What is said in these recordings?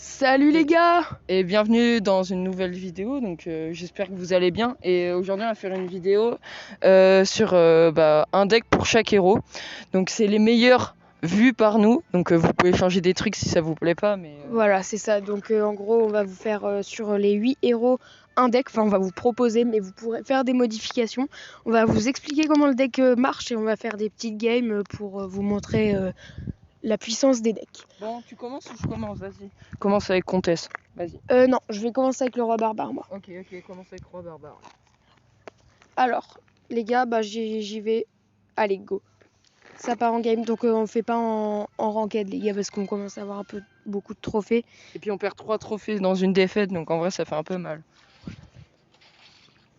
Salut les gars! Et bienvenue dans une nouvelle vidéo, donc j'espère que vous allez bien. Et aujourd'hui on va faire une vidéo sur un deck pour chaque héros. Donc c'est les meilleurs vus par nous, donc vous pouvez changer des trucs si ça vous plaît pas. Mais Voilà, c'est ça. Donc en gros, on va vous faire sur les 8 héros un deck. Enfin, on va vous proposer, mais vous pourrez faire des modifications. On va vous expliquer comment le deck marche et on va faire des petites games pour vous montrer la puissance des decks. Bon, tu commences ou je commence? Vas-y. Commence avec Comtesse. Vas-y. Non, je vais commencer avec le roi barbare, moi. Ok, commence avec Roi Barbare. Alors, les gars, j'y vais. Allez, go. Ça part en game, donc on fait pas en ranked, les gars, parce qu'on commence à avoir beaucoup de trophées. Et puis on perd 3 trophées dans une défaite, donc en vrai ça fait un peu mal.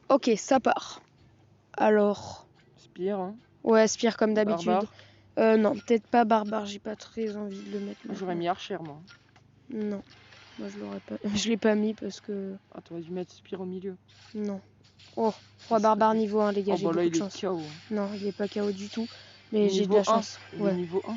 Ok, ça part. Alors... Spire, hein. Ouais, Spire comme d'habitude. Barbare. Non, peut-être pas barbare, j'ai pas très envie de le mettre. J'aurais mis Archer, moi. Non, moi je l'aurais pas. Je l'ai pas mis parce que. Ah, t'aurais dû mettre Spire au milieu. Non. Oh, roi barbare niveau 1, les gars, j'ai là, beaucoup il de chance. est KO. Non, il est pas KO du tout, mais j'ai de Niveau la 1. chance. Il est niveau 1.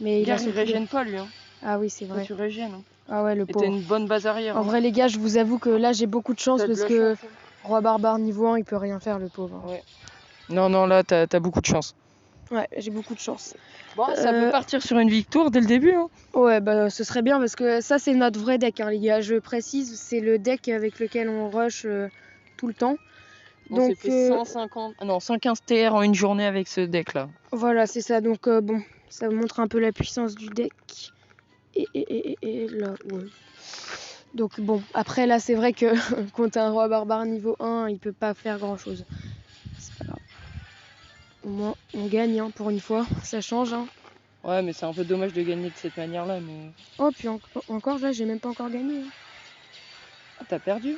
Mais il a il régène pas lui, hein. Ah oui, c'est Toi, vrai. tu régènes. Hein. Ah ouais, le Et t'as pauvre. une bonne base arrière. En vrai, les gars, je vous avoue que là, j'ai beaucoup de chance T'as de parce la que chance, hein. roi barbare niveau 1, il peut rien faire, le pauvre. Ouais. Non, là, t'as beaucoup de chance. Ouais, j'ai beaucoup de chance. Bon, ça peut partir sur une victoire dès le début. Hein. Ouais, bah ce serait bien parce que ça, c'est notre vrai deck, hein, les gars. Je précise, c'est le deck avec lequel on rush tout le temps. On s'est fait 115 TR en une journée avec ce deck là. Voilà, c'est ça. Donc bon, ça montre un peu la puissance du deck. Et là, ouais. Donc bon, après là, c'est vrai que contre un roi barbare niveau 1, il peut pas faire grand chose. C'est pas grave. Au moins, on gagne hein, pour une fois. Ça change. Hein. Ouais, mais c'est un peu dommage de gagner de cette manière là. Mais... Oh, puis encore là, j'ai même pas encore gagné. Hein. Ah, t'as perdu?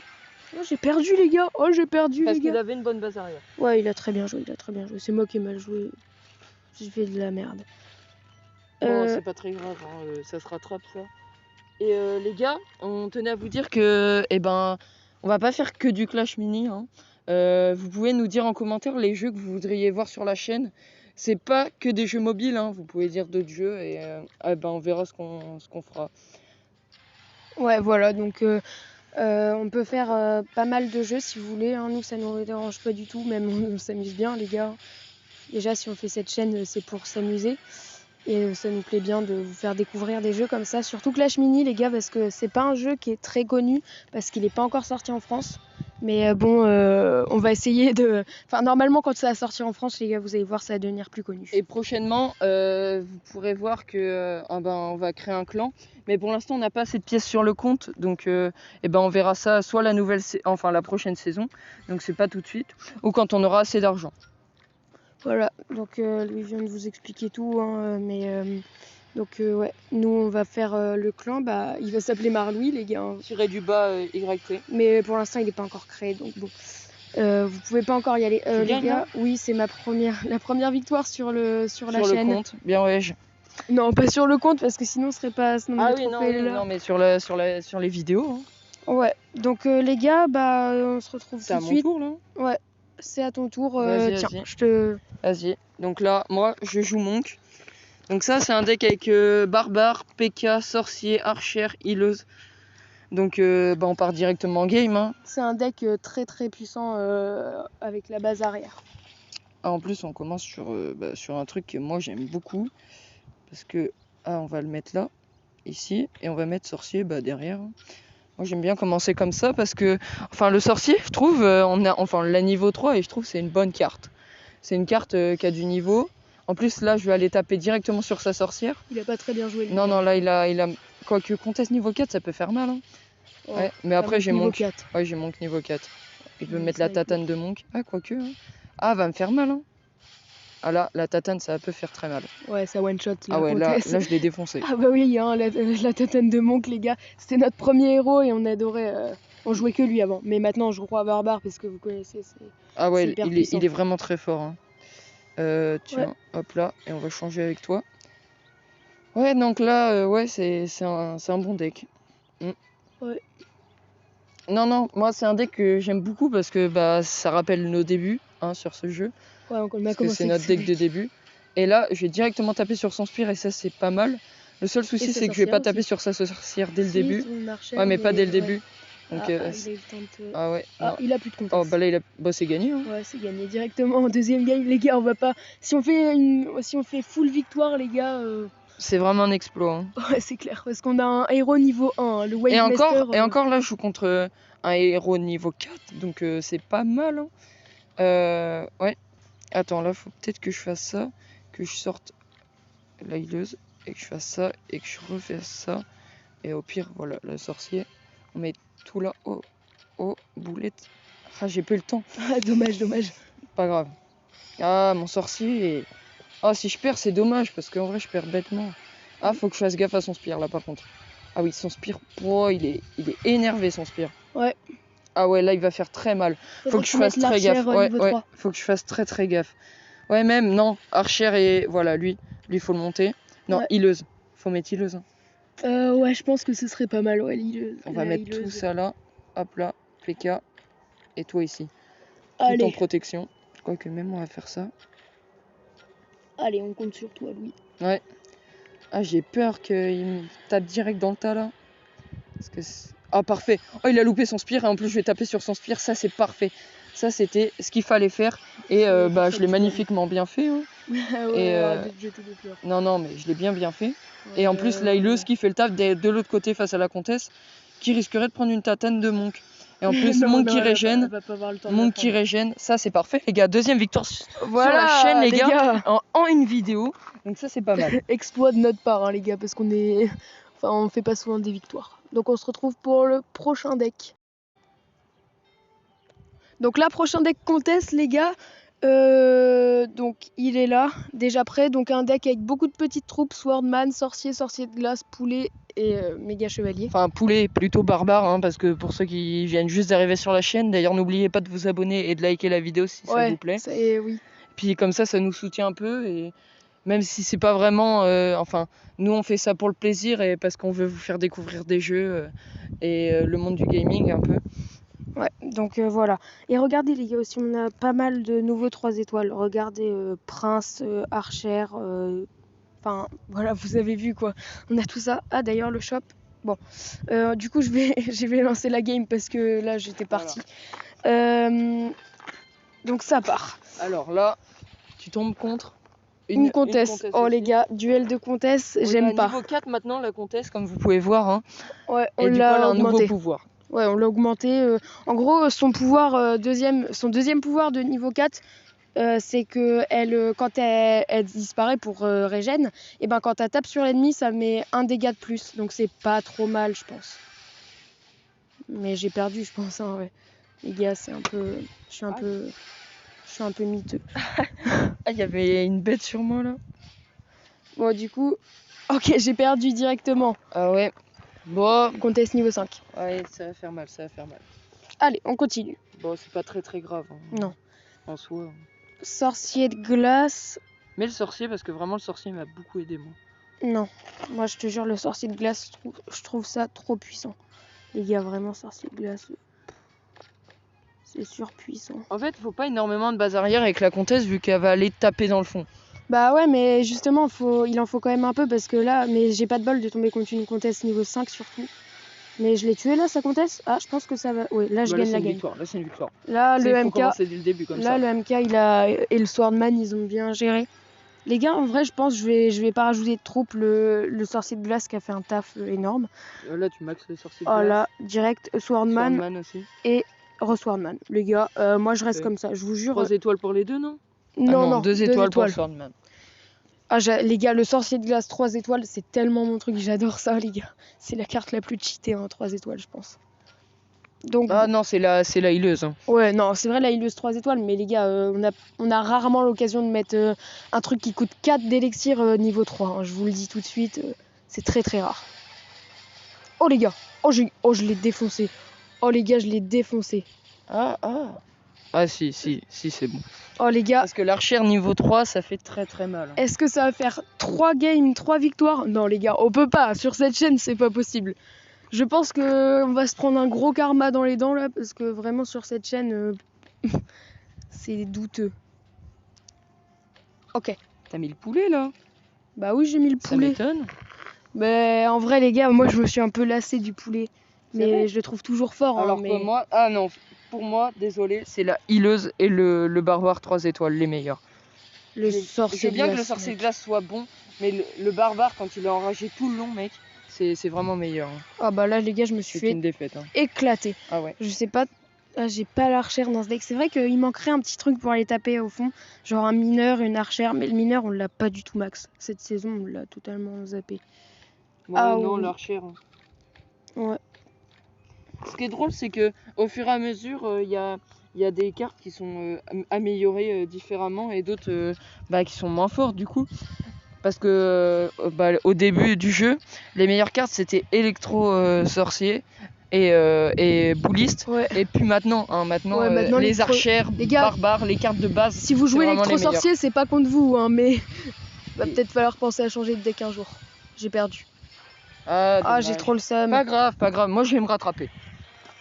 Oh, j'ai perdu les gars. Oh, j'ai perdu parce les gars. qu'il avait une bonne base arrière. Ouais, il a très bien joué. C'est moi qui ai mal joué. J'ai fait de la merde. Bon, c'est pas très grave, hein, ça se rattrape ça. Et les gars, on tenait à vous dire que, on va pas faire que du Clash Mini. Hein. Vous pouvez nous dire en commentaire les jeux que vous voudriez voir sur la chaîne. C'est pas que des jeux mobiles, hein. Vous pouvez dire d'autres jeux et on verra ce qu'on fera. Ouais, voilà, donc on peut faire pas mal de jeux si vous voulez. Hein. Nous, ça nous dérange pas du tout, même on s'amuse bien, les gars. Déjà, si on fait cette chaîne, c'est pour s'amuser. Et ça nous plaît bien de vous faire découvrir des jeux comme ça. Surtout Clash Mini, les gars, parce que c'est pas un jeu qui est très connu, parce qu'il n'est pas encore sorti en France. Mais on va essayer de... Enfin, normalement, quand ça va sortir en France, les gars, vous allez voir, ça va devenir plus connu. Et prochainement, vous pourrez voir que on va créer un clan. Mais pour l'instant, on n'a pas assez de pièces sur le compte. Donc, on verra ça soit la prochaine saison. Donc, c'est pas tout de suite. Ou quand on aura assez d'argent. Voilà, donc lui vient de vous expliquer tout, hein, ouais, nous on va faire le clan, il va s'appeler Marlouis les gars. Hein. Tiré du bas YT. Mais pour l'instant il n'est pas encore créé, donc bon, vous pouvez pas encore y aller. Les gars, oui c'est la première victoire sur la chaîne. Sur le compte, bien ouais. Non, pas sur le compte parce que sinon on serait pas... non, mais sur les vidéos. Hein. Ouais, donc les gars, on se retrouve tout de suite. C'est à mon tour là. Ouais. C'est à ton tour. Tiens, vas-y. je te... Vas-y. Donc là, moi, je joue Monk. Donc ça, c'est un deck avec Barbare, PK, Sorcier, Archer, Healeuse. Donc on part directement en game. Hein. C'est un deck très très puissant avec la base arrière. Ah, en plus, on commence sur un truc que moi, j'aime beaucoup. Parce que, on va le mettre là, ici. Et on va mettre Sorcier derrière. Moi j'aime bien commencer comme ça parce que, le sorcier, je trouve, on l'a niveau 3 et je trouve que c'est une bonne carte. C'est une carte qui a du niveau. En plus là je vais aller taper directement sur sa sorcière. Il a pas très bien joué. Non, là il a... Quoique conteste niveau 4 ça peut faire mal. Hein. Oh, ouais, mais après j'ai Monk. 4. Ouais, j'ai Monk niveau 4. Il peut mettre la tatane de Monk. Ah quoique. Hein. Ah va me faire mal. Hein. Ah là, la tatane, ça peut faire très mal. Ouais, ça one shot. Ah ouais, là je l'ai défoncé. Ah bah oui, hein, la tatane de Monk, les gars. C'était notre premier héros et on adorait. On jouait que lui avant. Mais maintenant, je joue à Barbare parce que vous connaissez. Ah ouais, il est vraiment très fort. Hein. Tiens, hop là, et on va changer avec toi. Ouais, donc là, c'est un bon deck. Ouais. Non, moi c'est un deck que j'aime beaucoup parce que ça rappelle nos débuts sur ce jeu. Ouais, on a parce que c'est notre deck de début. Et là, je vais directement taper sur son spire et ça c'est pas mal. Le seul Et souci, sa c'est que je vais pas sorcière taper aussi. sur sa sorcière dès le Si, début. son archère, Ouais, mais pas dès le ouais. début. Donc, Ah, il a eu le temps de... ah ouais, Ah, non. il a plus de Oh, comtesse. bah là, bah, c'est gagné. Hein. Ouais, c'est gagné directement en deuxième game, les gars. On va pas... Si on fait full victoire, les gars... C'est vraiment un exploit. Hein. Ouais, c'est clair. Parce qu'on a un héros niveau 1, hein, le Wave Et Master. encore là, je joue contre un héros niveau 4. Donc, c'est pas mal. Hein. Ouais. Attends, là, faut peut-être que je fasse ça. Que je sorte la hileuse. Et que je fasse ça. Et que je refasse ça. Et au pire, voilà, le sorcier. On met tout là. Oh, boulette. Ah, j'ai plus le temps. Ah, dommage. Pas grave. Ah, mon sorcier. Ah, si je perds, c'est dommage. Parce qu'en vrai, je perds bêtement. Ah, faut que je fasse gaffe à son spire là, par contre. Ah oui, son spire. Oh, il est énervé, son spire. Ouais. Ah ouais, là, il va faire très mal. Faut que je fasse très gaffe. Ouais, faut que je fasse très gaffe. Ouais, même, non. Archer et. Voilà, lui, faut le monter. Non, ouais. hileuse. Faut mettre hileuse. Hein. Ouais, je pense que ce serait pas mal, ouais, l'hileuse. On va mettre tout ça là. Hop là, PK. Et toi ici. Allez. Tout en protection. Quoique même on va faire ça. Allez, on compte sur toi, Louis. Ouais. Ah, j'ai peur qu'il me tape direct dans le tas là. Parce que ah, parfait. Oh, il a loupé son spire et en plus je vais taper sur son spire. Ça, c'est parfait. Ça, c'était ce qu'il fallait faire. Et bah, je l'ai magnifiquement bien fait. Hein. Ouais, arrête de te jeter des fleurs. Non, mais je l'ai bien fait. Ouais, et en plus, la hileuse qui fait le taf de l'autre côté face à la comtesse, qui risquerait de prendre une tatane de Monk. Et en plus, Monk qui régène. Monk qui régène. Ça, c'est parfait, les gars. Deuxième victoire sur la chaîne, les gars. En une vidéo. Donc ça, c'est pas mal. Exploit de notre part, hein, les gars, parce qu'on est... Enfin, on fait pas souvent des victoires. Donc on se retrouve pour le prochain deck. Donc là, prochain deck comtesse, les gars. Donc il est là, déjà prêt. Donc un deck avec beaucoup de petites troupes, Swordman, sorcier de glace, poulet et méga chevalier. Enfin, poulet plutôt barbare, hein, parce que pour ceux qui viennent juste d'arriver sur la chaîne, d'ailleurs n'oubliez pas de vous abonner et de liker la vidéo si ça vous plaît. Oui. Puis comme ça nous soutient un peu et même si c'est pas vraiment... enfin, nous on fait ça pour le plaisir et parce qu'on veut vous faire découvrir des jeux et le monde du gaming un peu. Ouais, donc voilà. Et regardez les gars aussi, on a pas mal de nouveaux 3 étoiles. Regardez Prince, Archer, enfin voilà, vous avez vu quoi. On a tout ça. Ah d'ailleurs le shop. Bon, du coup je vais lancer la game parce que là j'étais partie. Voilà. Donc ça part. Alors là, tu tombes contre une comtesse. Oh aussi. Les gars, duel de comtesse, j'aime pas. Niveau 4 maintenant la comtesse comme vous pouvez voir. Hein. Ouais, et du coup elle a un nouveau pouvoir. Ouais, on l'a augmenté. En gros, son pouvoir son deuxième pouvoir de niveau 4, c'est que quand elle disparaît pour régène, et ben quand elle tape sur l'ennemi, ça met un dégât de plus. Donc c'est pas trop mal, je pense. Mais j'ai perdu, je pense. Hein, ouais. Les gars, c'est un peu, je suis un peu miteux. Ah, il y avait une bête sur moi là. Bon, du coup, ok, j'ai perdu directement. Ah ouais. Bon. Comtesse niveau 5. Ouais, ça va faire mal. Allez, on continue. Bon, c'est pas très grave. Hein. Non. En soi. Sorcier de glace. Mais le sorcier, parce que vraiment le sorcier m'a beaucoup aidé moi. Non, moi je te jure, le sorcier de glace, je trouve ça trop puissant. Les gars, vraiment, sorcier de glace, c'est surpuissant. En fait, faut pas énormément de base arrière avec la comtesse vu qu'elle va aller taper dans le fond. Bah ouais, mais justement, il en faut quand même un peu parce que là, mais j'ai pas de bol de tomber contre une comtesse niveau 5 surtout. Mais je l'ai tué là, sa comtesse. Ah, je pense que ça va. Ouais, là je gagne la game. Là, c'est une victoire. Là, le MK. Dès le début, comme là, ça. Le MK, et le Swordman, ils ont bien géré. Les gars, en vrai, je pense que je vais pas rajouter de troupes. Le sorcier de glace qui a fait un taf énorme. Là, tu maxes le sorcier de glace. Oh là, direct, Swordman aussi. et Swordman. Les gars, moi je reste comme ça, je vous jure. 3 étoiles pour les deux, non? Non, 2 étoiles pour Swordman. Ah, les gars, le sorcier de glace 3 étoiles, c'est tellement mon truc, j'adore ça, les gars. C'est la carte la plus cheatée, hein, 3 étoiles, je pense. Donc, non, c'est la hileuse. Hein. Ouais, non, c'est vrai, la hileuse 3 étoiles, mais les gars, on a rarement l'occasion de mettre un truc qui coûte 4 d'élixir niveau 3. Hein, je vous le dis tout de suite, c'est très rare. Oh, les gars, je l'ai défoncé. Oh, les gars, je l'ai défoncé. Ah si, c'est bon. Oh les gars. Parce que l'archère niveau 3, ça fait très mal. Hein. Est-ce que ça va faire 3 games, 3 victoires? Non les gars, on peut pas. Sur cette chaîne, c'est pas possible. Je pense qu'on va se prendre un gros karma dans les dents là, parce que vraiment sur cette chaîne, c'est douteux. Ok. T'as mis le poulet là? Bah oui, j'ai mis le poulet. Ça m'étonne. Mais en vrai, les gars, moi je me suis un peu lassé du poulet. C'est Mais vrai je le trouve toujours fort. Alors mais... que moi, ah non, pour moi, désolé, c'est la hileuse et le barbare 3 étoiles, les meilleurs. Le Je sorcier veux de bien que le glace, sorcier de mec. glace soit bon, mais le barbare, quand il est enragé tout le long, mec, c'est vraiment meilleur. Hein. Ah bah là, les gars, je me suis C'est fait une défaite. Hein. éclater. Ah ouais. Je sais pas, ah, j'ai pas l'archère dans ce deck. C'est vrai qu'il manquerait un petit truc pour aller taper au fond, genre un mineur, une archère, mais le mineur on l'a pas du tout max. Cette saison on l'a totalement zappé. Ouais, Ah non, oui. l'archère. Hein. Ouais. Ce qui est drôle, c'est que au fur et à mesure, il y a des cartes qui sont améliorées différemment et d'autres qui sont moins fortes du coup. Parce que au début du jeu, les meilleures cartes c'était électro sorcier et bouliste. Ouais. Et puis maintenant, Ouais, maintenant, les archères, les gars, barbares, les cartes de base. Si vous jouez c'est vraiment les meilleures. électro-sorcier, c'est pas contre vous, hein, mais va Et- peut-être falloir penser à changer de deck un jour. J'ai perdu. Ah, Ah, j'ai dommage. trop le seum. Pas grave, pas grave. Moi, je vais me rattraper.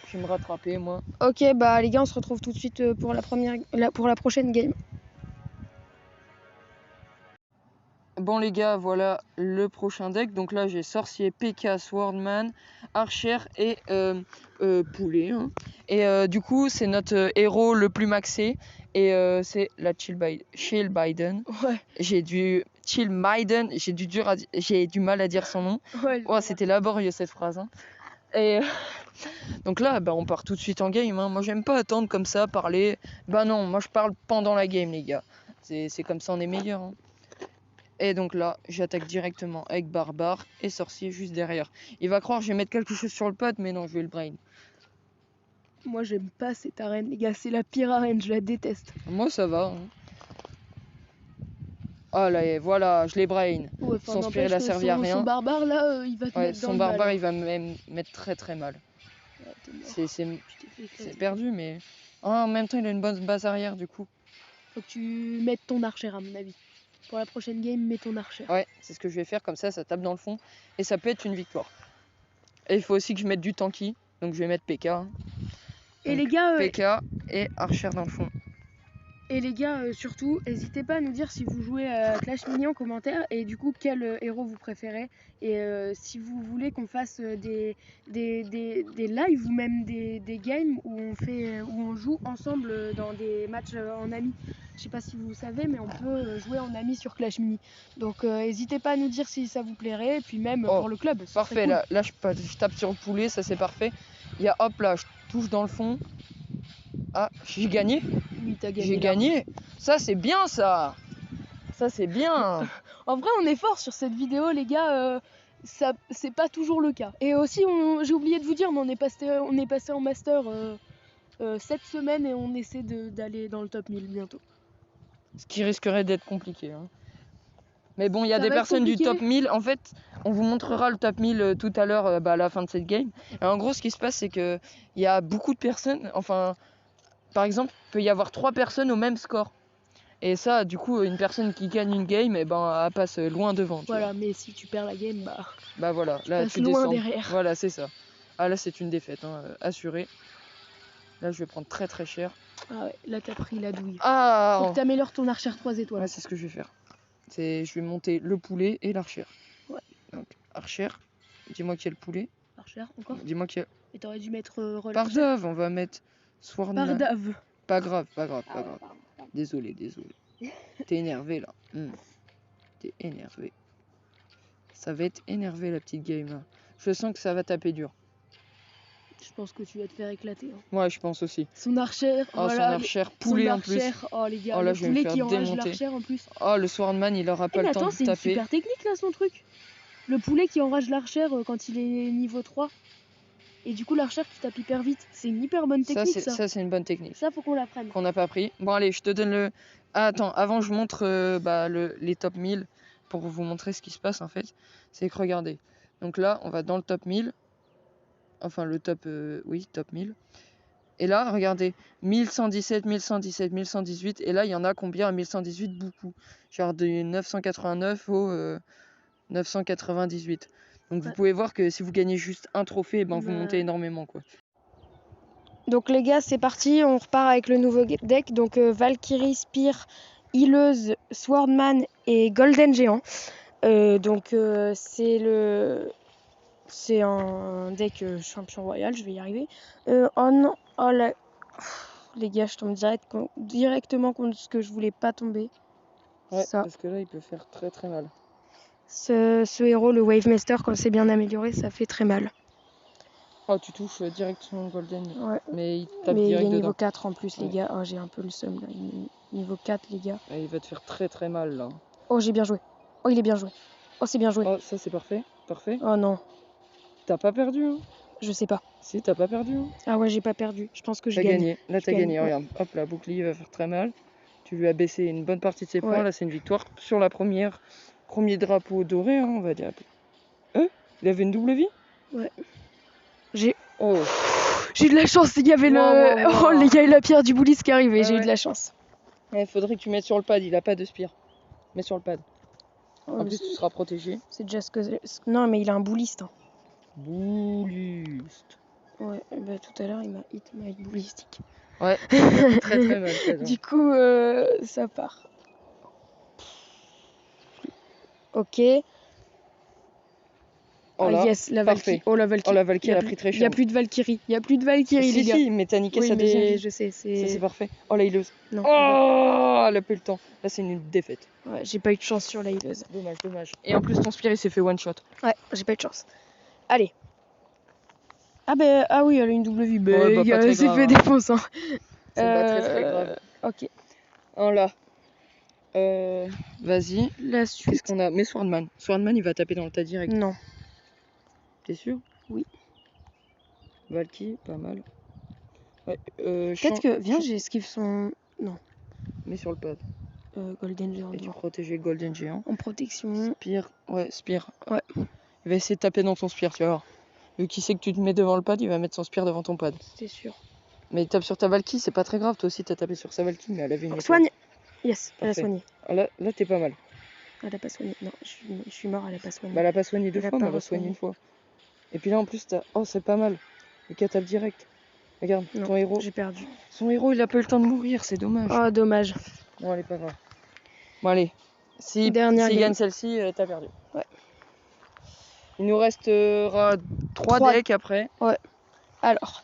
Je vais me rattraper, moi. Ok, bah les gars, on se retrouve tout de suite pour la prochaine game. Bon les gars, voilà le prochain deck. Donc là j'ai sorcier, PK, Swordman, archer et poulet. Hein. Et du coup c'est notre héros le plus maxé. Et c'est la Chill Biden. Ouais. J'ai du mal à dire son nom. Ouais. Oh, c'était laborieux cette phrase. Hein. Et donc là on part tout de suite en game. Hein. Moi j'aime pas attendre comme ça, parler. Bah non, moi je parle pendant la game les gars. C'est comme ça on est meilleur. Hein. Et donc là, j'attaque directement avec barbare et sorcier juste derrière. Il va croire que je vais mettre quelque chose sur le pad, mais non, je vais le brain. Moi, j'aime pas cette arène, les gars. C'est la pire arène, je la déteste. Moi, ça va. Hein. Ah là, et voilà, je l'ai brain. Ouais, Son spirit a servi à rien. Son barbare, là, il va te mettre dans son le barbare, mal. il va me mettre très très mal. Ouais, c'est perdu, mais... Oh, en même temps, il a une bonne base arrière, du coup. Faut que tu mettes ton archer, à mon avis. Pour la prochaine game, mets ton archer. Ouais, c'est ce que je vais faire, comme ça tape dans le fond. Et ça peut être une victoire. Et il faut aussi que je mette du tanky. Donc je vais mettre PK. Hein. Et donc, les gars... PK et archer dans le fond. Et les gars, surtout, n'hésitez pas à nous dire si vous jouez à Clash Mini en commentaire et du coup quel héros vous préférez. Et si vous voulez qu'on fasse des lives ou même des games où on joue ensemble dans des matchs en amis. Je sais pas si vous savez, mais on peut jouer en amis sur Clash Mini. Donc n'hésitez pas à nous dire si ça vous plairait, et puis même pour le club. Parfait, cool. Là je tape sur le poulet, ça c'est parfait. Il y a hop là, je touche dans le fond. Ah, j'ai gagné. Oui, t'as gagné. J'ai gagné. Ça c'est bien ça. Ça c'est bien. En vrai, on est fort sur cette vidéo, les gars. Ça, c'est pas toujours le cas. Et aussi, j'ai oublié de vous dire, mais on est passé en master cette semaine et on essaie d'aller dans le top 1000 bientôt. Ce qui risquerait d'être compliqué. Hein. Mais bon, il y a des personnes du top 1000. En fait, on vous montrera le top 1000 tout à l'heure à la fin de cette game. Et en gros, ce qui se passe, c'est qu'il y a beaucoup de personnes. Enfin, par exemple, il peut y avoir 3 personnes au même score. Et ça, du coup, une personne qui gagne une game, elle passe loin devant. Voilà, mais si tu perds la game, bah voilà, là tu loin descends. derrière. Voilà, c'est ça. Ah là, c'est une défaite, hein, assurée. Là, je vais prendre très très cher. Ah ouais, là t'as pris la douille. Ah, faut que t'améliores ton archer 3 étoiles. Ouais, c'est ce que je vais faire. Je vais monter le poulet et l'archer. Ouais. Donc, archer, dis-moi qui est le poulet. Archer, encore. Dis-moi qui est. Et t'aurais dû mettre Pardave, on va mettre Swordman. Pardave. Pas grave. Désolé. T'es énervé là. T'es énervé. Ça va être énervé la petite game là. Je sens que ça va taper dur. Je pense que tu vas te faire éclater. Hein. Ouais, je pense aussi. Son archer, son archer, poulet en plus. Oh les gars, là, le poulet qui enrage l'archer en plus. Oh, le Swordman, il aura pas le temps de taper. C'est une super technique là son truc. Le poulet qui enrage l'archer quand il est niveau 3. Et du coup l'archer qui tape hyper vite. C'est une hyper bonne technique ça. Ça c'est une bonne technique. Ça faut qu'on l'apprenne. Qu'on n'a pas pris. Bon allez, je te donne le... Ah, attends, avant je montre les top 1000 pour vous montrer ce qui se passe en fait. C'est que regardez. Donc là, on va dans le top 1000. Enfin le top... top 1000. Et là, regardez, 1117, 1117, 1118. Et là, il y en a combien à 1118? Beaucoup. Genre de 989 au 998. Donc vous pouvez voir que si vous gagnez juste un trophée, vous montez énormément quoi. Donc les gars, c'est parti, on repart avec le nouveau deck. Donc Valkyrie, Spear, Hileuse, Swordman et Golden Géant. C'est un deck champion royal, je vais y arriver. Oh non, oh là. Les gars, je tombe directement contre ce que je voulais pas tomber. Ouais, Ça. parce que là, il peut faire très très mal. Ce héros, le Wave Master, quand c'est bien amélioré, ça fait très mal. Oh, tu touches directement Golden. Ouais. Mais il tape Mais il direct est niveau dedans. 4 en plus, les Ouais. gars. Oh, j'ai un peu le seum là. Niveau 4, les gars. Et il va te faire très très mal là. Oh, j'ai bien joué. Oh, il est bien joué. Oh, c'est bien joué. Oh, ça c'est parfait. Parfait. Oh non, T'as pas perdu, hein? je sais pas. Si, t'as pas perdu, hein? Ah ouais, j'ai pas perdu. Je pense que je T'as gagne. gagné. Là, Je t'as gagne, gagné. ouais. Regarde, hop, là, bouclier va faire très mal. Tu lui as baissé une bonne partie de ses points. Ouais. Là, c'est une victoire sur la premier drapeau doré, hein, on va dire. Il avait une double vie? Ouais. Oh, J'ai eu de la chance, il y avait Wow. Oh, les gars, la pierre du boulis qui arrivait. J'ai eu Ouais. de la chance. il faudrait que tu mettes sur le pad. Il a pas de spire. Mets sur le pad. Oh, En mais plus, tu seras protégé. c'est déjà ce que... Non, mais il a un bouliste. Hein. Bouliste. Ouais, bah tout à l'heure, il m'a hit boulistique. Ouais, très très mal. Ça, Du coup, ça part. Ok. Oh là, yes, la parfait. Valkyrie. Oh, la Valkyrie. Oh, la Valkyrie, elle a pris très Il cher. n'y a plus de Valkyrie. Il n'y a plus de Valkyrie, les gars. Si, mais t'as niqué Oui, sa deuxième mais vie. je sais, Ça, c'est parfait. Oh, la healeuse. Non. Oh, elle a plus le temps. Là, c'est une défaite. Ouais, j'ai pas eu de chance sur la healeuse. Dommage. Et en plus, ton spire, il s'est fait one shot. Ouais, j'ai pas eu de chance. Allez. Ah oui, elle a une double vie. Ouais, bah, pas très elle s'est grave, fait hein. défoncer. Hein. C'est pas très grave. Ok. Oh là. Vas-y. La suite. Qu'est-ce qu'on a? Mais Swordman. Swordman, il va taper dans le tas direct. Non. T'es sûr? Oui. Valky, pas mal. Ouais, Peut-être que. Viens, j'esquive son. Non. Mets sur le pad. Golden Géant. Et tu protéger Golden Géant. En protection. Spire. Ouais, Spire. Ouais. Il va essayer de taper dans ton Spire, tu vas voir. Vu qu'il sait que tu te mets devant le pad, il va mettre son Spire devant ton pad. C'est sûr. Mais il tape sur ta Valky, c'est pas très grave. Toi aussi, t'as tapé sur sa Valky, mais elle avait une étoile. Soigne. Yes, elle a Parfait. soigné. Ah, là, t'es pas mal. Elle a pas soigné. Non, je suis mort, elle a pas soigné. Bah, elle a pas soigné deux Elle a fois, pas mais elle a soigné une fois. Et puis là, en plus, t'as. Oh, c'est pas mal. Le cas tape direct. Regarde, Non, ton héros. j'ai perdu. Son héros, il a pas eu le temps de mourir, c'est dommage. Oh, dommage. Bon, allez, pas grave. Bon, allez. S'il Dernière game. gagne celle-ci, t'as perdu. Ouais. Il nous restera 3 Trois. decks après. Alors,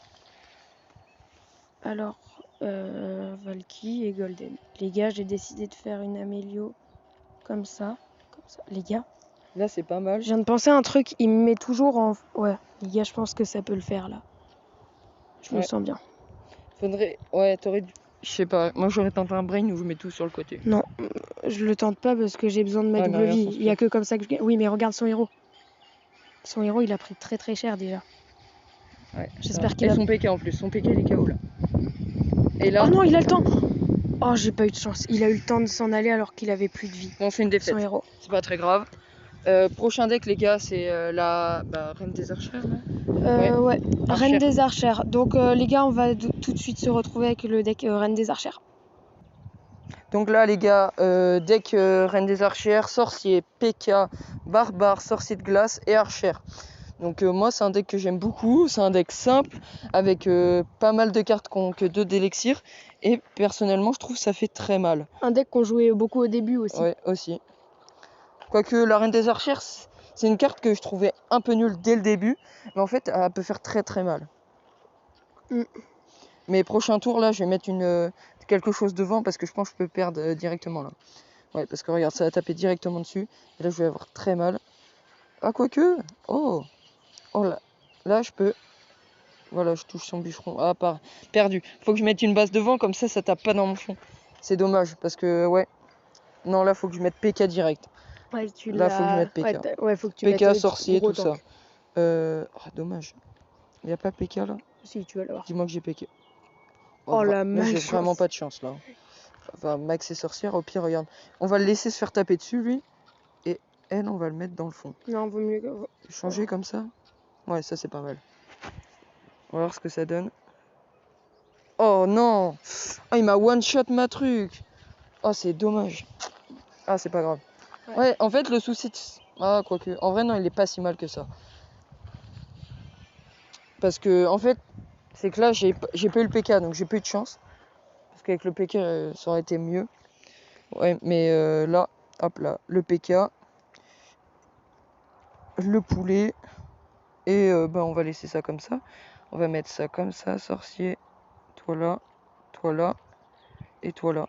Valky et Golden. Les gars, j'ai décidé de faire une Amélio comme ça. Les gars, Là, c'est pas mal. je viens de penser à un truc, il me met toujours en... Ouais, les gars, je pense que ça peut le faire, là. Je me Ouais. sens bien. Faudrait. Ouais, t'aurais dû. Je sais pas. Moi, j'aurais tenté un brain où je mets tout sur le côté. Non, je le tente pas parce que j'ai besoin de ma Ouais, double mais vie. regarde son Il y a que comme ça que je gagne. Oui, mais regarde son héros. Son héros, il a pris très très cher déjà. Ouais. J'espère Et qu'il a... son PK en plus. Son PK, il est KO là. Et là. Oh non, il a le temps. Oh, j'ai pas eu de chance. Il a eu le temps de s'en aller alors qu'il avait plus de vie. Non, c'est une défaite. Son héros. C'est pas très grave. Prochain deck, les gars, c'est la Reine des Archères. Ouais. Archère. Reine des Archères. Donc les gars, on va tout de suite se retrouver avec le deck Reine des Archères. Donc là, les gars, deck Reine des Archères, sorcier, PK, barbare, sorcier de glace et archère. Donc moi, c'est un deck que j'aime beaucoup. C'est un deck simple avec pas mal de cartes qui ont que 2 d'élixir. Et personnellement, je trouve que ça fait très mal. Un deck qu'on jouait beaucoup au début aussi. Ouais, aussi. Quoique la Reine des Archères, c'est une carte que je trouvais un peu nulle dès le début. Mais en fait, elle peut faire très très mal. Mais prochain tour, là, je vais mettre quelque chose devant parce que je pense que je peux perdre directement là. Ouais, parce que regarde, ça va taper directement dessus. Et là, je vais avoir très mal. Ah, quoique. Oh là, je peux. Voilà, je touche son bûcheron. Ah, perdu. Faut que je mette une base devant, comme ça tape pas dans mon fond. C'est dommage, parce que, ouais. Non, là, faut que je mette PK direct. Ouais, là, faut que je mette PK. Ouais, faut que tu PK, mettes sorcier, gros tout tank. ça. Dommage. Il n'y a pas PK là? Si, tu vas l'avoir. Dis-moi que j'ai PK. Oh, la là, j'ai malchance. vraiment pas de chance là. Enfin, Max et sorcière, au pire, regarde. On va le laisser se faire taper dessus, lui. Et elle, on va le mettre dans le fond. Non, vaut mieux que... Changer comme ça. Ouais, ça, c'est pas mal. On va voir ce que ça donne. Oh non! Oh, il m'a one-shot ma truc! Oh, c'est dommage. Ah, c'est pas grave. Ouais, en fait, le souci... Ah, quoique. En vrai, non, il est pas si mal que ça. Parce que, en fait, c'est que là, j'ai pas eu le PK, donc j'ai pas eu de chance. Parce qu'avec le PK, ça aurait été mieux. Ouais, mais là, hop là, le PK. le poulet. Et on va laisser ça comme ça. On va mettre ça comme ça, sorcier. Toi là, et toi là.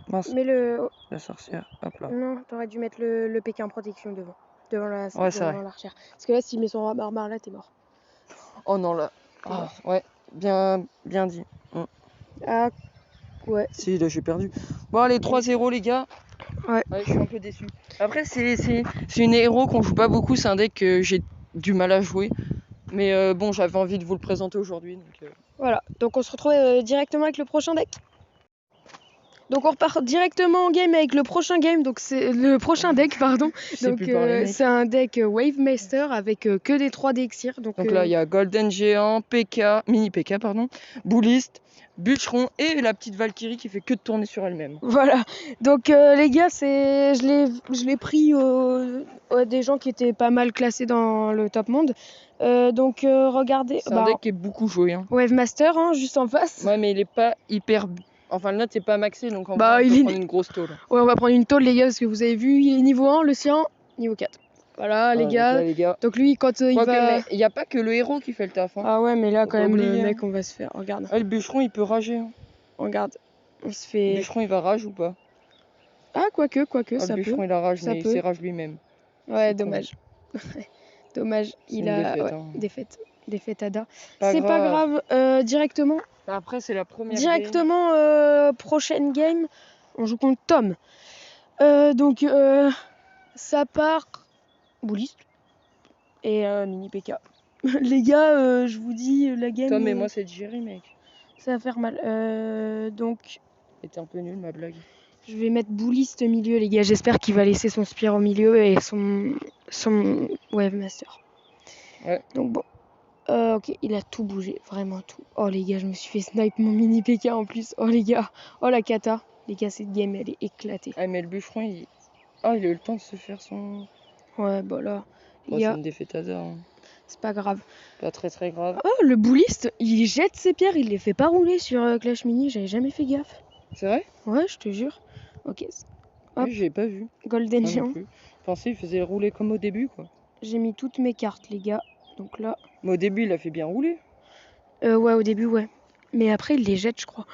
Mince, Mais la sorcière, hop là. Non, t'aurais dû mettre le Pékin protection devant. Devant Ouais, c'est vrai. l'archère. Parce que là, s'il met son barbare là, t'es mort. Oh non, là. Ah, ouais, bien dit. Ah, ouais. Si, là, j'ai perdu. Bon, allez, 3-0, les gars. Ouais. Je suis un peu déçu. Après, c'est une héros qu'on joue pas beaucoup. C'est un deck que j'ai du mal à jouer. Mais bon, j'avais envie de vous le présenter aujourd'hui. Voilà. Donc, on se retrouve directement avec le prochain deck. Donc on repart directement en game avec le prochain game, donc c'est le prochain deck, pardon. Donc c'est un deck Wave Master avec que des 3 d'Exir. Donc là il y a Golden Géant, Mini PK, Bouliste, Bûcheron et la petite Valkyrie qui fait que de tourner sur elle-même. Voilà. Donc les gars, je l'ai pris des gens qui étaient pas mal classés dans le top monde. Donc regardez. C'est un deck qui est beaucoup joué. Hein. Wave Master, hein, juste en face. Ouais, mais il est pas hyper. Enfin, le note c'est pas maxé, donc on va prendre une grosse tôle. Ouais, on va prendre une tôle, les gars, parce que vous avez vu, il est niveau 1, le sien, niveau 4. Voilà, les gars. Donc lui, quand il va... Il n'y a pas que le héros qui fait le taf. Hein. Ah ouais, mais là, quand même, le mec, on va se faire... Regarde. Ah, le bûcheron, il peut rager. Hein. Regarde. On se fait... Le bûcheron, il va rage ou pas? Ah, quoique, ça peut. Le bûcheron, il a rage, mais il rage lui-même. Ouais, dommage. Dommage. Il a... Défaite, défaite Ada. C'est pas grave. Directement... Après, c'est la première directement, prochaine game, on joue contre Tom. Donc, ça part Bouliste et Mini PK. Les gars, je vous dis, la game... Tom et moi, c'est Jerry, mec. Ça va faire mal. Donc... C'était un peu nul, ma blague. Je vais mettre Bouliste au milieu, les gars. J'espère qu'il va laisser son Spire au milieu et son Wave Master. Ouais. Donc bon. Ok, il a tout bougé, vraiment tout. Oh les gars, je me suis fait snipe mon mini PK en plus. Oh les gars, oh la cata. Les gars, cette game, elle est éclatée. Ah mais le bûcheron, il a eu le temps de se faire son... Ouais, bah là... c'est une défaite hasard. Hein. C'est pas grave. Pas très grave. Oh, le Bouliste, il jette ses pierres, il les fait pas rouler sur Clash Mini. J'avais jamais fait gaffe. C'est vrai? Ouais, je te jure. Ok. Oui, j'ai pas vu. Golden Géant. Je pensais qu'il faisait rouler comme au début, quoi. J'ai mis toutes mes cartes, les gars. Donc là... Mais au début, il a fait bien rouler. Ouais, au début, ouais. Mais après, il les jette, je crois.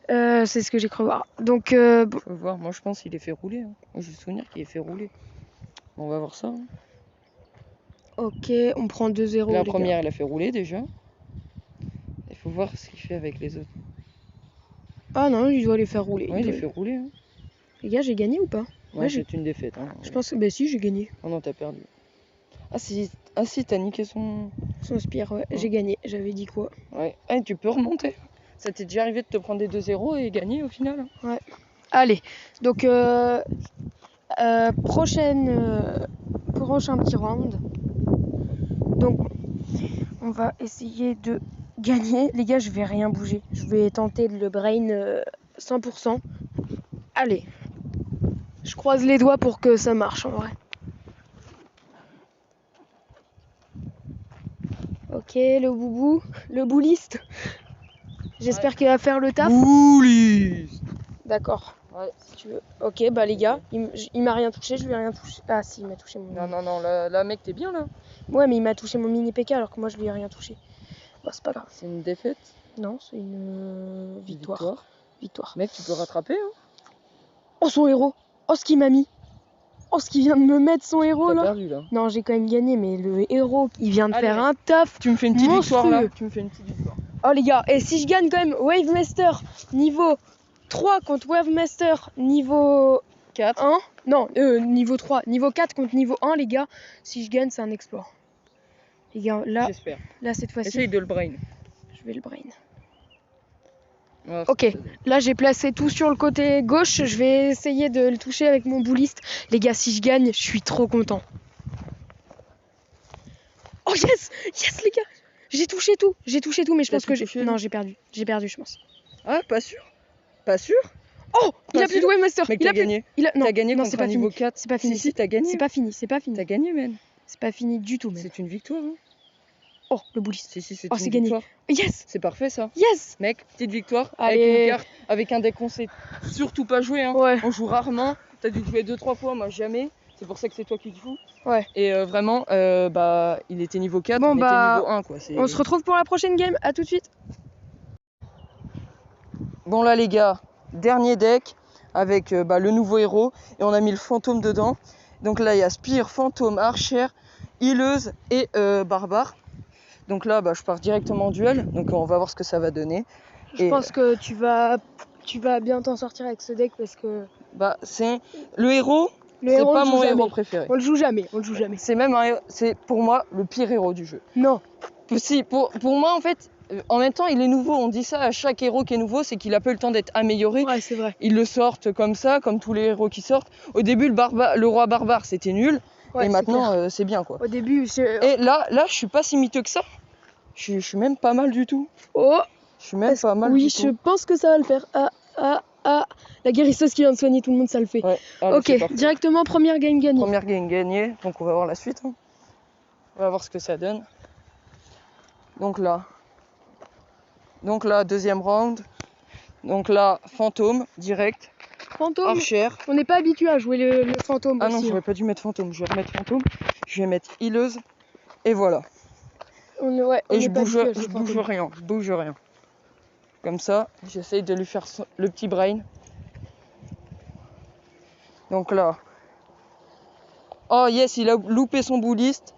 C'est ce que j'ai cru voir. Donc, bon. Faut voir, moi je pense qu'il les fait rouler. Hein. Moi j'ai le souvenir qu'il les fait rouler. On va voir ça. Hein. Ok, on prend 2-0. La première, elle a fait rouler déjà. Il faut voir ce qu'il fait avec les autres. Ah non, il doit les faire rouler. Ouais, il les fait rouler. Hein. Les gars, j'ai gagné ou pas? Ouais, c'est une défaite. Hein. Je pense que... Bah si, j'ai gagné. Oh non, t'as perdu. Ah si, t'as niqué son Spire, ouais. J'ai gagné. J'avais dit quoi? Ouais. Ah, tu peux remonter. Ça t'est déjà arrivé de te prendre des 2-0 et gagner au final? Ouais. Allez, donc prochain petit round. Donc on va essayer de gagner. Les gars, je vais rien bouger. Je vais tenter de le brain 100%. Allez. Je croise les doigts pour que ça marche en vrai. Ok, le boubou, le bouliste. J'espère qu'il va faire le taf. Bouliste. D'accord. Ouais. Si tu veux. Ok, bah les gars, il m'a rien touché, je lui ai rien touché. Ah si, il m'a touché mon... Non, là mec, t'es bien là. Ouais, mais il m'a touché mon mini PK alors que moi je lui ai rien touché. Bah c'est pas grave. C'est une défaite? Non, c'est une victoire. Mec, tu peux rattraper hein. Oh son héros. Oh ce qu'il m'a mis. Oh ce qu'il vient de me mettre son héros là. T'as perdu là. Non, j'ai quand même gagné, mais le héros, il vient de faire un taf. Tu me fais une petite monstrueux. victoire là. Tu me fais une petite victoire. Oh les gars, et si je gagne quand même Wave Master niveau 3 contre Wave Master niveau 4. 1. Non, niveau 3. Niveau 4 contre niveau 1, les gars. Si je gagne, c'est un exploit. Les gars, là, j'espère. Là cette fois-ci. Essaye de le brain. Je vais le brain. Oh, ok, là j'ai placé tout sur le côté gauche. Je vais essayer de le toucher avec mon bouliste. Les gars, si je gagne, je suis trop content. Oh yes! Yes les gars! J'ai touché tout, mais je pense que j'ai... Non, j'ai perdu, je pense. Ah, pas sûr? Pas sûr? Oh! Il a plus de Wave Master! Mais il a gagné. Non, t'as gagné contre c'est pas niveau fini. 4. C'est pas fini. Si, t'as gagné. C'est pas fini. T'as gagné, man. C'est pas fini du tout, man. C'est une victoire, hein. Oh, le bouliste. Si, c'est une victoire. Gagné. Yes! C'est parfait, ça. Yes! Mec, petite victoire. Allez. Avec une carte, avec un deck qu'on sait surtout pas jouer, hein. Ouais. On joue rarement. T'as dû jouer 2-3 fois, moi jamais. C'est pour ça que c'est toi qui le joues. Ouais. Et vraiment, il était niveau 4, Bon, on était niveau 1 quoi. On se retrouve pour la prochaine game, à tout de suite. Bon là les gars, dernier deck avec le nouveau héros et on a mis le fantôme dedans. Donc là il y a Spire, fantôme, archère, healeuse et barbare. Donc là je pars directement en duel, donc on va voir ce que ça va donner. Je pense que tu vas bien t'en sortir avec ce deck parce que... c'est le héros, c'est pas mon héros préféré. On le joue jamais, C'est pour moi le pire héros du jeu. Non. Si, pour moi en fait, en même temps il est nouveau, on dit ça à chaque héros qui est nouveau, c'est qu'il a pas eu le temps d'être amélioré. Ouais, c'est vrai. Ils le sortent comme ça, comme tous les héros qui sortent. Au début le roi barbare c'était nul, et maintenant c'est bien quoi. Au début, et là je suis pas si miteux que ça. Je suis même pas mal du tout. Oh. Je suis même pas mal du tout. Oui, je pense que ça va le faire. La guérisseuse qui vient de soigner tout le monde, ça le fait. Ouais, alors ok, directement première game gagnée. Première game gagnée, donc on va voir la suite. On va voir ce que ça donne. Donc là, deuxième round. Donc là, fantôme, direct. Fantôme. Archère. On n'est pas habitué à jouer le fantôme. Ah non, j'aurais pas dû mettre fantôme. Je vais remettre fantôme. Je vais mettre healeuse. Et voilà. Je bouge rien. Comme ça, j'essaye de lui faire le petit brain. Donc là. Oh yes, il a loupé son bouliste.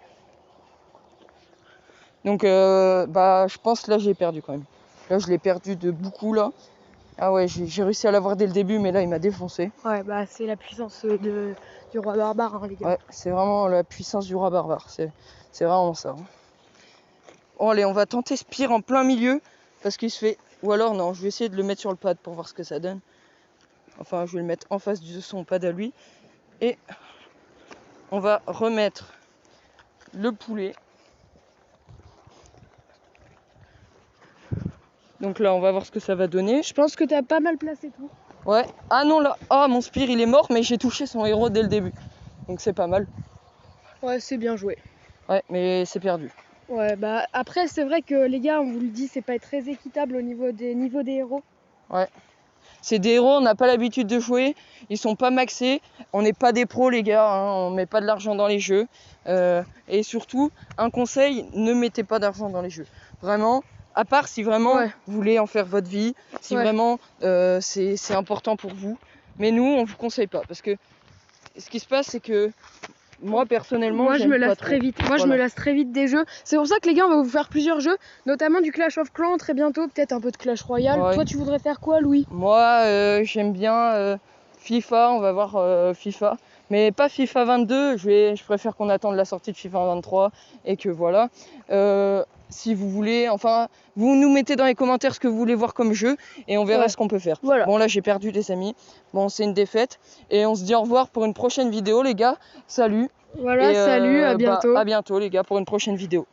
Donc je pense que là j'ai perdu quand même. Là je l'ai perdu de beaucoup là. Ah ouais, j'ai réussi à l'avoir dès le début, mais là il m'a défoncé. Ouais, c'est la puissance du roi barbare, hein, les gars. Ouais, c'est vraiment la puissance du roi barbare. C'est vraiment ça. Bon allez, on va tenter Spire en plein milieu. Parce qu'il se fait... Ou alors non, je vais essayer de le mettre sur le pad pour voir ce que ça donne. Enfin, je vais le mettre en face de son pad à lui. Et on va remettre le poulet. Donc là, on va voir ce que ça va donner. Je pense que t'as pas mal placé tout. Ouais. Ah non, là. Ah, mon Spire, il est mort, mais j'ai touché son héros dès le début. Donc c'est pas mal. Ouais, c'est bien joué. Ouais, mais c'est perdu. Ouais, après, c'est vrai que les gars, on vous le dit, c'est pas très équitable au niveau des niveaux des héros. Ouais. C'est des héros, on n'a pas l'habitude de jouer. Ils sont pas maxés. On n'est pas des pros, les gars. Hein. On met pas de l'argent dans les jeux. Et surtout, un conseil, ne mettez pas d'argent dans les jeux. Vraiment. À part si vraiment vous voulez en faire votre vie, si vraiment c'est important pour vous. Mais nous, on vous conseille pas. Parce que ce qui se passe, c'est que moi, personnellement, je me lasse très vite. Je me lasse très vite des jeux. C'est pour ça que les gars, on va vous faire plusieurs jeux, notamment du Clash of Clans très bientôt, peut-être un peu de Clash Royale. Ouais. Toi, tu voudrais faire quoi, Louis? Moi, j'aime bien FIFA, on va voir FIFA. Mais pas FIFA 22, je préfère qu'on attende la sortie de FIFA 23 et que voilà. Si vous voulez, enfin, vous nous mettez dans les commentaires ce que vous voulez voir comme jeu et on verra ce qu'on peut faire. Voilà. Bon là j'ai perdu les amis, bon c'est une défaite et on se dit au revoir pour une prochaine vidéo les gars, salut. Voilà, salut, à bientôt. À bientôt les gars pour une prochaine vidéo.